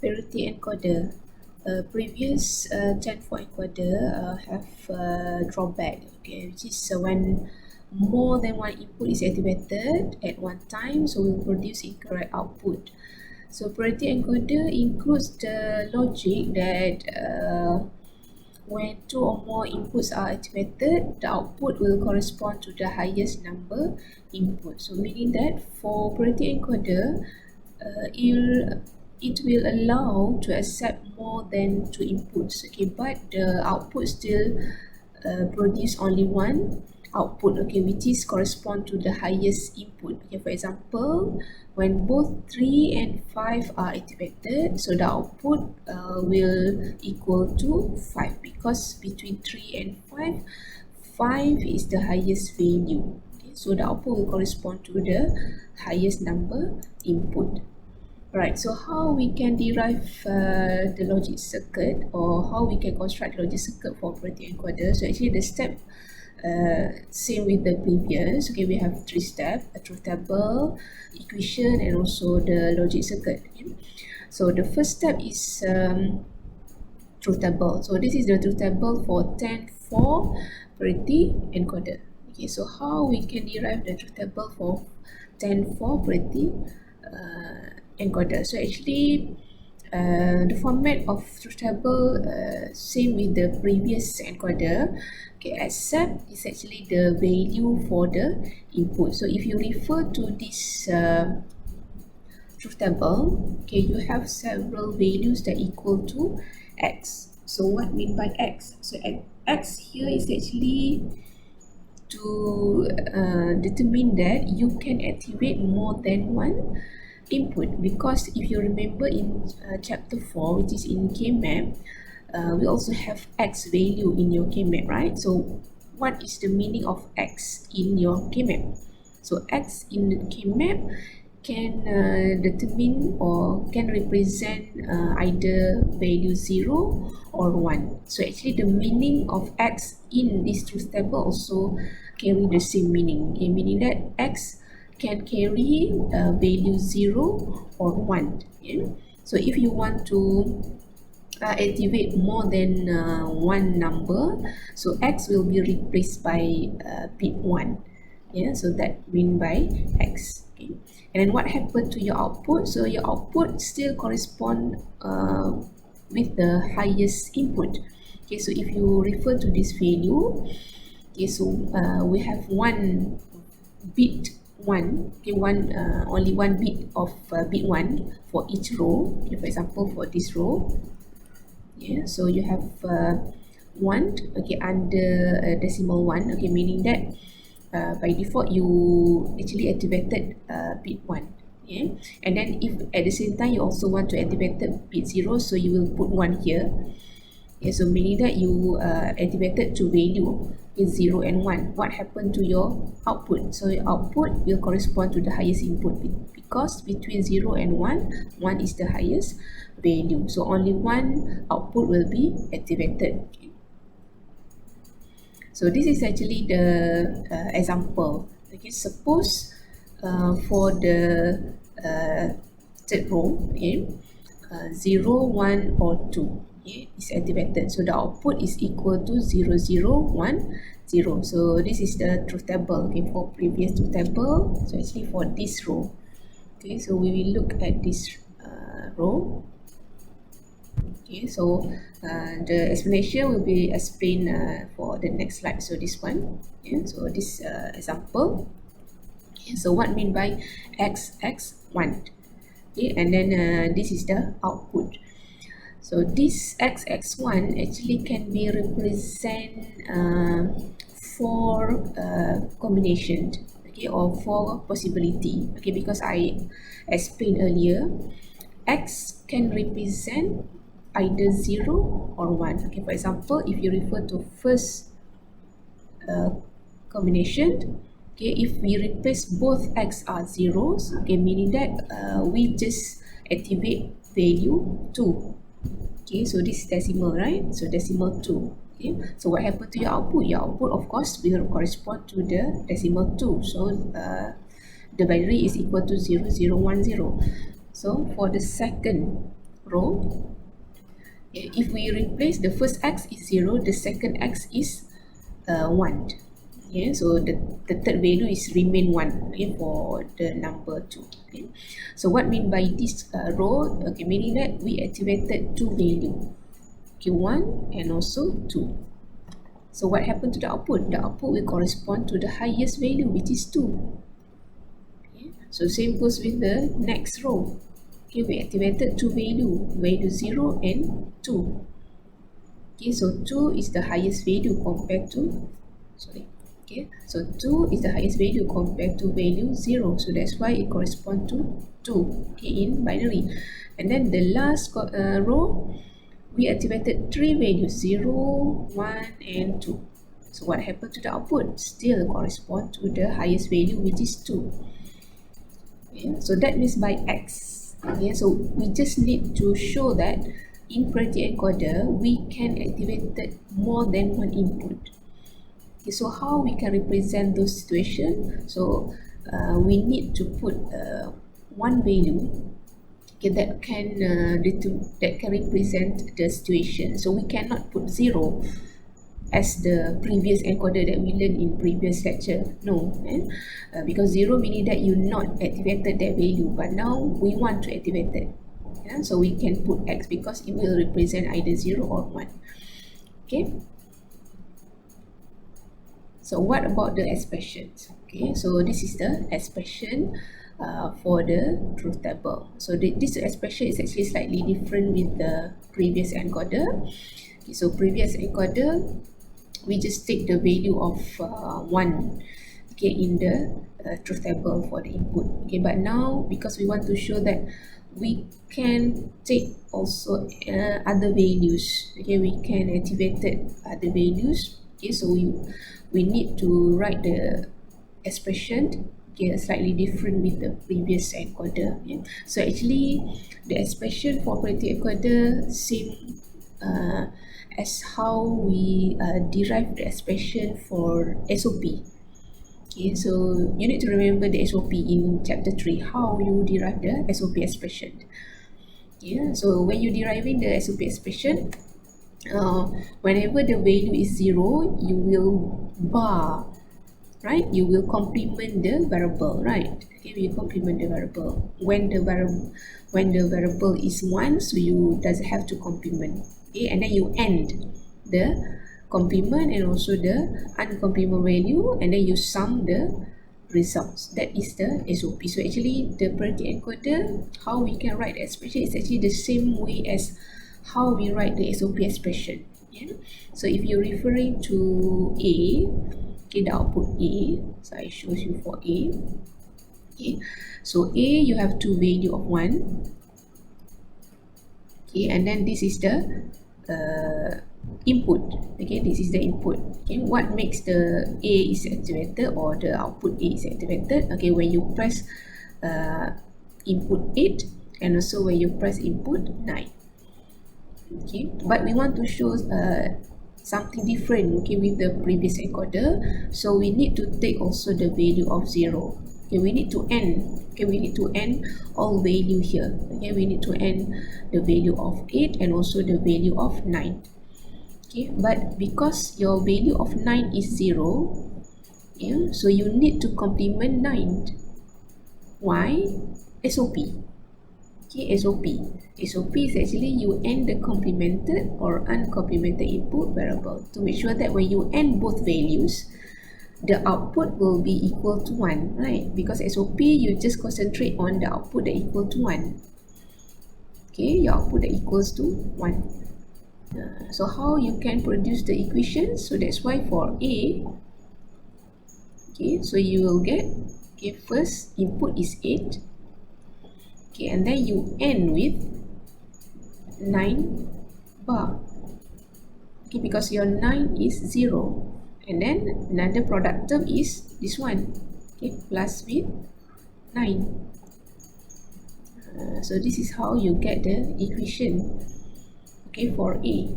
Parity encoder. Previous 10-4 encoder have drawback, okay, which is when more than one input is activated at one time, so will produce incorrect output. So parity encoder includes the logic that when two or more inputs are activated, the output will correspond to the highest number input. So meaning that for parity encoder, it will allow to accept more than two inputs, okay, but the output still produce only one output, okay, which is correspond to the highest input. Okay, for example, when both 3 and 5 are activated, so the output will equal to 5, because between 3 and 5 is the highest value. Okay, so the output will correspond to the highest number input. Right, so how we can derive the logic circuit, or how we can construct the logic circuit for parity encoder. So actually the step same with the previous. Okay, we have 3 steps: a truth table, equation, and also the logic circuit. Okay? So the first step is truth table. So this is the truth table for 10-4 parity encoder. Okay, so how we can derive the truth table for 10-4 parity encoder. So actually the format of truth table same with the previous encoder, okay, except it's actually the value for the input. So if you refer to this truth table, okay, you have several values that equal to x. So what mean by x? So x here is actually to determine that you can activate more than one input, because if you remember in chapter 4, which is in K-map, we also have x value in your K-map, right? So what is the meaning of x in your K-map? So x in the K-map can determine or can represent either value 0 or 1. So actually the meaning of x in this truth table also carry the same meaning, okay? Meaning that x can carry value 0 or 1. Yeah? So if you want to activate more than one number, so x will be replaced by bit 1. Yeah, so that mean by x. Okay, and then what happened to your output? So your output still correspond with the highest input. Okay, so if you refer to this value, okay, so we have one bit 1, okay, only one bit of bit 1 for each row. Okay, for example, for this row, yeah, so you have 1, okay, under decimal 1, okay, meaning that by default you actually activated bit 1. Yeah, and then if at the same time you also want to activate bit 0, so you will put 1 here. Yeah, so meaning that you activated two value is 0 and 1. What happened to your output? So your output will correspond to the highest input, because between 0 and 1, 1 is the highest value. So only one output will be activated. Okay. So this is actually the example. Okay, suppose for the third row, okay, 0, 1, or 2. Okay, is activated, so the output is equal to 0, 0, 1, 0. So this is the truth table, okay, for previous truth table. So actually for this row, okay, so we will look at this row. Okay, so the explanation will be explained for the next slide. So this one, yeah, so this example. Okay, so what mean by x1? Okay, and then this is the output. So this x1 actually can be represent four combination, okay, or four possibility, okay, because I explained earlier, x can represent either 0 or 1. Okay, for example, if you refer to first combination, okay, if we replace both x are zeros, okay, meaning that we just activate value 2. Okay, so this is decimal, right? So decimal 2. Okay, so what happened to your output? Your output, of course, will correspond to the decimal 2. So the binary is equal to 0, 0, 1, 0. So for the second row. If we replace the first x is 0, the second x is 1. Yeah, so the third value is remain 1, okay, for the number 2. Okay, so what mean by this row? Okay, meaning that we activated two value, okay, 1 and also 2. So what happened to the output? The output will correspond to the highest value, which is 2. Okay, so same goes with the next row. Okay, we activated two value 0 and 2. Okay, so 2 is the highest value compared to, sorry, okay, so 2 is the highest value compared to value 0, so that's why it corresponds to 2, okay, in binary. And then the last row, we activated three values, 0, 1 and 2. So what happened to the output? Still correspond to the highest value, which is 2. Okay, so that means by x. Okay, so we just need to show that in parity encoder we can activate more than one input. Okay, so how we can represent those situations? So we need to put one value, okay, that can represent the situation. So we cannot put 0 as the previous encoder that we learned in previous lecture. No, because 0 meaning that you not activated that value, but now we want to activate it. Yeah? So we can put x because it will represent either 0 or 1. Okay. So what about the expressions? Okay, so this is the expression for the truth table. So this expression is actually slightly different with the previous encoder. Okay, so previous encoder, we just take the value of 1, okay, in the truth table for the input. Okay, but now because we want to show that we can take also other values, okay, we can activate other values. Okay, so we need to write the expression, okay, slightly different with the previous encoder. Okay? So actually the expression for parity encoder same as how we derive the expression for SOP. Okay, so you need to remember the SOP in chapter 3, how you derive the SOP expression. Yeah, so when you deriving the SOP expression, whenever the value is 0, you will bar, right? You will complement the variable, right? Okay, you complement the variable. When the variable is 1, so you doesn't have to complement. Okay, and then you end the complement and also the uncomplement value, and then you sum the results. That is the SOP. So actually the parity encoder, how we can write the expression is actually the same way as how we write the SOP expression. Yeah? So if you're referring to A, okay, the output A, so I show you for A. Okay, so A, you have two value of 1. Okay, and then this is the input. Okay, this is the input. Okay, what makes the A is activated or the output A is activated? Okay, when you press input 8 and also when you press input 9. Okay, but we want to show something different, okay, with the previous encoder, so we need to take also the value of 0. Okay, we need to end, okay, we need to end all value here. Okay, we need to end the value of 8 and also the value of 9. Okay, but because your value of 9 is 0, yeah, so you need to complement 9. Why? SOP. Okay, SOP. SOP is actually you end the complemented or uncomplemented input variable to make sure that when you end both values, the output will be equal to 1, right? Because SOP, you just concentrate on the output that equal to 1. Okay, your output that equals to 1. So how you can produce the equation? So that's why for A, okay, so you will get, okay, first input is 8. Okay, and then you end with 9 bar. Okay, because your 9 is 0. And then another product term is this one. Okay, plus with 9. So this is how you get the equation. Okay, for A.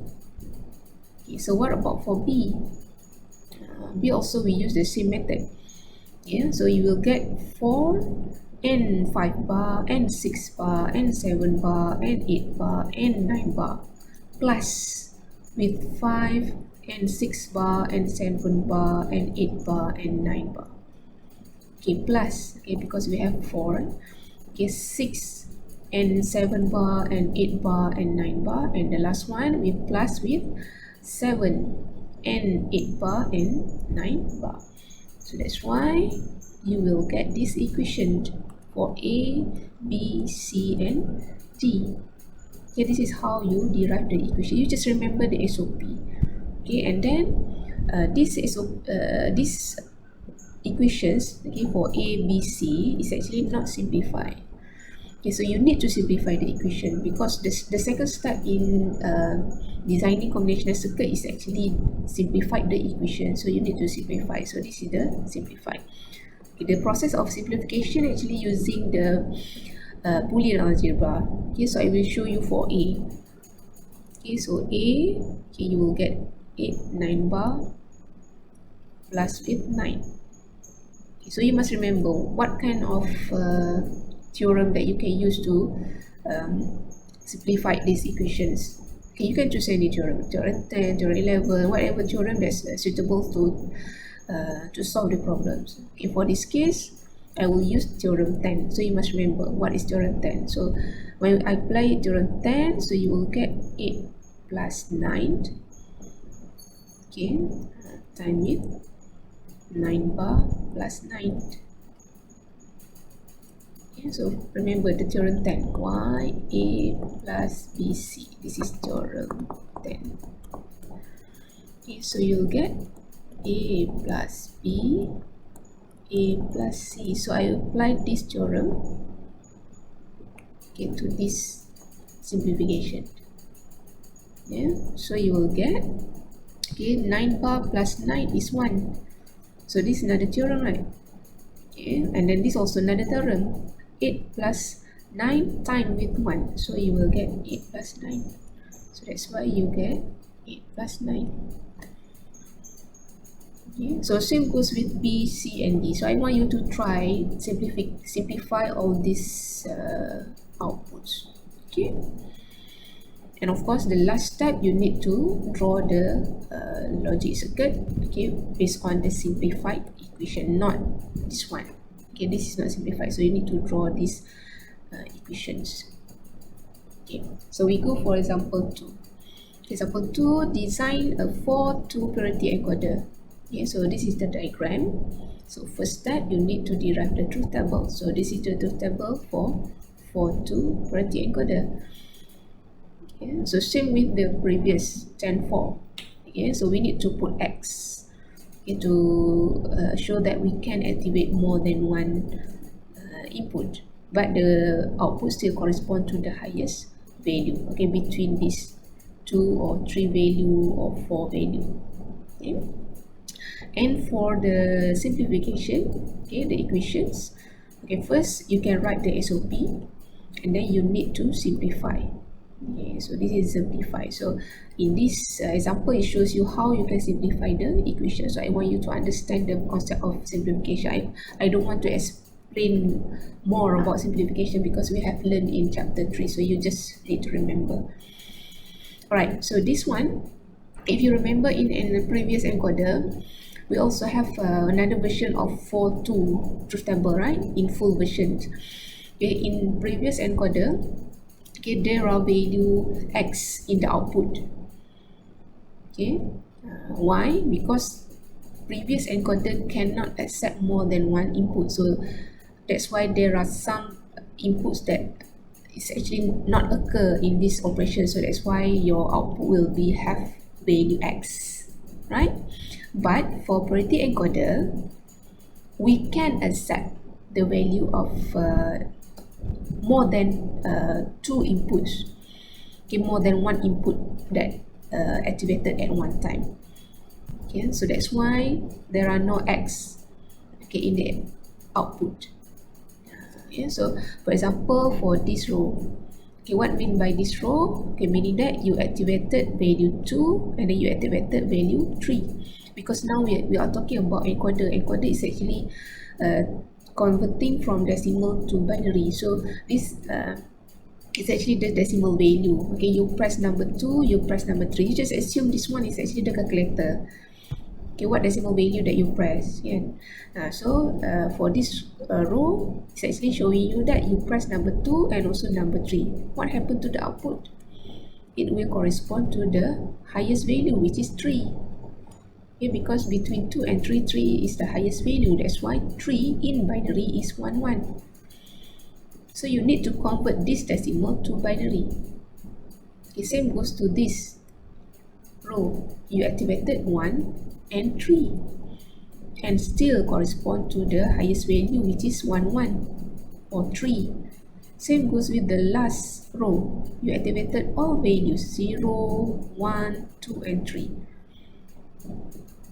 Okay, so what about for B? B also we use the same method. Yeah, so you will get 4 n5 bar, n6 bar, n7 bar, n8 bar, n9 bar, plus with 5, n6 bar, n7 bar, n8 bar, n9 bar. Okay, plus, okay, because we have 4, okay, 6, n7 bar, n8 bar, n9 bar, and the last one we plus with 7, n8 bar, n9 bar. So that's why you will get this equation for A, B, C, and D. Okay, this is how you derive the equation. You just remember the SOP. Okay, and then this equations, okay, for A, B, C is actually not simplified. Okay, so you need to simplify the equation because the second step in designing combinational circuit is actually simplify the equation. So you need to simplify. So this is the simplify. Okay, the process of simplification actually using the Boolean algebra. Okay, so I will show you for A. Okay, so A, okay, you will get 9 bar plus with 9. Okay, so you must remember what kind of theorem that you can use to simplify these equations. Okay, you can choose any theorem, theorem 10, theorem 11, whatever theorem that's suitable to solve the problems. Okay, for this case, I will use theorem 10. So you must remember what is theorem 10. So when I apply theorem 10, so you will get 8 plus 9. Okay, time with 9 bar plus 9. Okay, so remember the theorem 10. Y A plus B C. This is theorem 10. Okay, so you'll get A plus B, A plus C. So I applied this theorem, okay, to this simplification. Yeah, so you will get, okay, 9 bar plus 9 is 1. So this is another theorem, right? Okay, and then this also another theorem. 8 plus 9 times with 1. So you will get 8 plus 9. So that's why you get 8 plus 9. Okay, so same goes with B, C, and D. So I want you to try simplify all these outputs. Okay, and of course the last step you need to draw the logic circuit. Okay, based on the simplified equation, not this one. Okay, this is not simplified, so you need to draw these equations. Okay, so we go for example 2. Example 2, design a 4-2 parity encoder. Okay, so this is the diagram. So first step, you need to derive the truth table. So this is the truth table for 4-2 parity encoder. Okay, so same with the previous 10-4. Okay, so we need to put X, okay, to show that we can activate more than one input, but the output still correspond to the highest value. Okay, between these 2 or 3 value or 4 value. Okay, and for the simplification, okay, the equations. Okay, first you can write the SOP, and then you need to simplify. Okay, so this is simplify. So in this example, it shows you how you can simplify the equation. So I want you to understand the concept of simplification. I don't want to explain more about simplification because we have learned in chapter 3. So you just need to remember. Alright, so this one, if you remember in the previous encoder, we also have another version of 4-2 truth table, right? In full version. Okay, in previous encoder, okay, there are value X in the output. Okay, why? Because previous encoder cannot accept more than one input, so that's why there are some inputs that is actually not occur in this operation. So that's why your output will be have value X, right? But for parity encoder, we can accept the value of more than 2 inputs. Okay, more than one input that activated at one time. Okay, so that's why there are no X, okay, in the output. Okay, so for example, for this row, okay, what mean by this row? Okay, meaning that you activated value 2 and then you activated value 3, because now we are talking about encoder. Encoder is actually converting from decimal to binary. So this it's actually the decimal value. Okay, you press number 2, you press number 3. You just assume this one is actually the calculator. Okay, what decimal value that you press. Yeah. For this row, it's actually showing you that you press number 2 and also number 3. What happened to the output? It will correspond to the highest value, which is 3. Okay, because between 2 and 3, 3 is the highest value. That's why 3 in binary is 1, 1. So you need to convert this decimal to binary. The same goes to this row. You activated 1 and 3 and still correspond to the highest value, which is 1, 1 or 3. Same goes with the last row. You activated all values 0, 1, 2 and 3.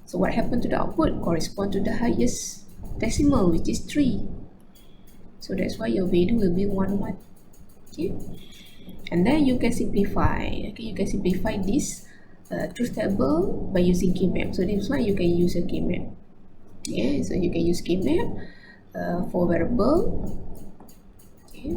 So what happened to the output? Correspond to the highest decimal, which is 3. So that's why your value will be 1, 1. Okay, and then you can simplify. Okay, you can simplify this truth table by using K-map. So this one you can use a K-map. Yeah, so you can use K-map for variable. Okay.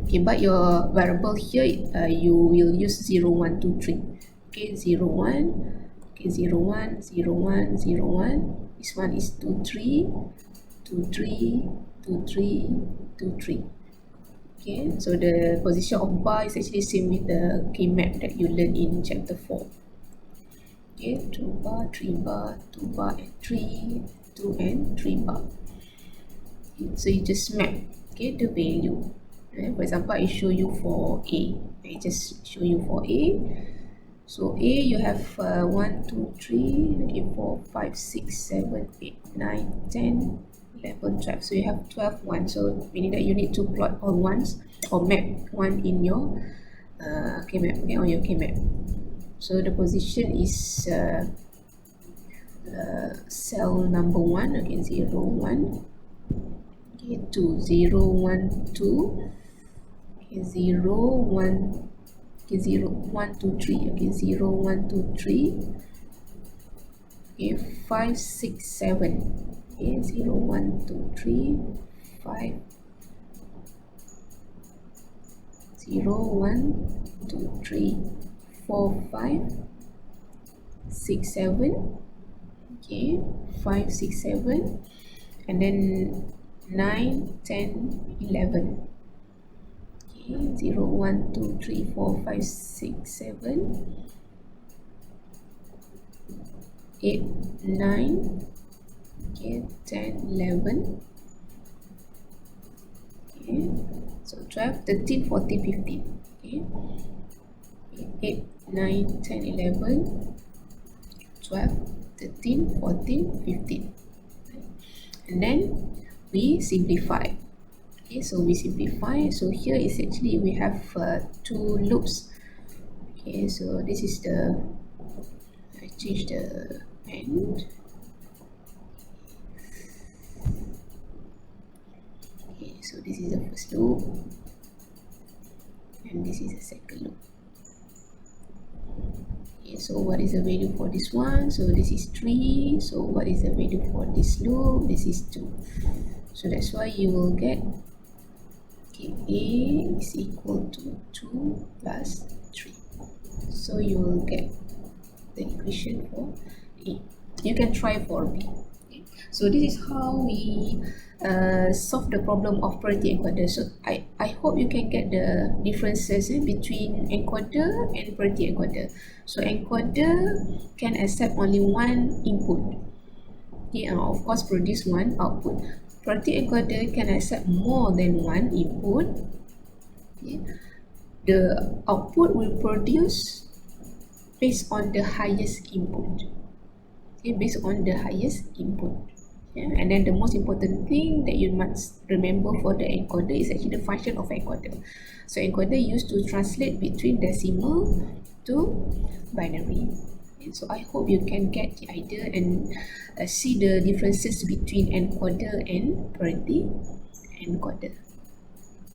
Okay, but your variable here you will use 0, 1, 2, 3. Okay, 0, 1. Okay, 0, 1, 0, 1, 0, 1. This one is 2, 3, 2, 3, 2, 3, 2, 3. Okay, so the position of bar is actually same with the K-map that you learned in chapter 4. Okay, 2 bar, 3 bar, 2 bar and 3, 2 and 3 bar. Okay, so you just map, okay, the value. Okay, for example, I show you for A. I just show you for A. So A, you have 1, 2, 3, okay, 4, 5, 6, 7, 8, 9, 10, 11, 12. So you have 12 ones. So meaning that you need to plot all ones or map one in your K-map, okay, on your K-map. So the position is cell number 1, okay, 0, 1, okay, 2, 0, 1, 2, okay, 0, 1, okay, 0, 1, 2, 3, okay, 0, 1, 2, 3, okay, 5, 6, 7, okay, 0, 1, 2, 3, 5, 0, 1, 2, 3, 4, 5, 6, 7, okay, 5, 6, 7, and then 9, 10, 11. 0, 1, 2, 3, 4, 5, 6, 7, 8, 9, okay, 10, 11, okay, so 12, 13, 14, 15, okay, 8, 9, 10, 11, 12, 13, 14, 15, and then we simplify. Okay, so we simplify. So here is actually we have 2 loops. Okay, so this is the, I change the end. Okay, so this is the first loop and this is the second loop. Okay, so what is the value for this one? So this is 3. So what is the value for this loop? This is 2. So that's why you will get, okay, A is equal to 2 plus 3. So you will get the equation for A. You can try for B. Okay. So this is how we solve the problem of parity encoder. So I hope you can get the differences between encoder and parity encoder. So encoder can accept only one input, okay, and of course produce one output. Parity encoder can accept more than one input. Okay. The output will produce based on the highest input. Okay, based on the highest input. Yeah. And then the most important thing that you must remember for the encoder is actually the function of encoder. So encoder used to translate between decimal to binary. And so I hope you can get the idea and see the differences between encoder and parity encoder.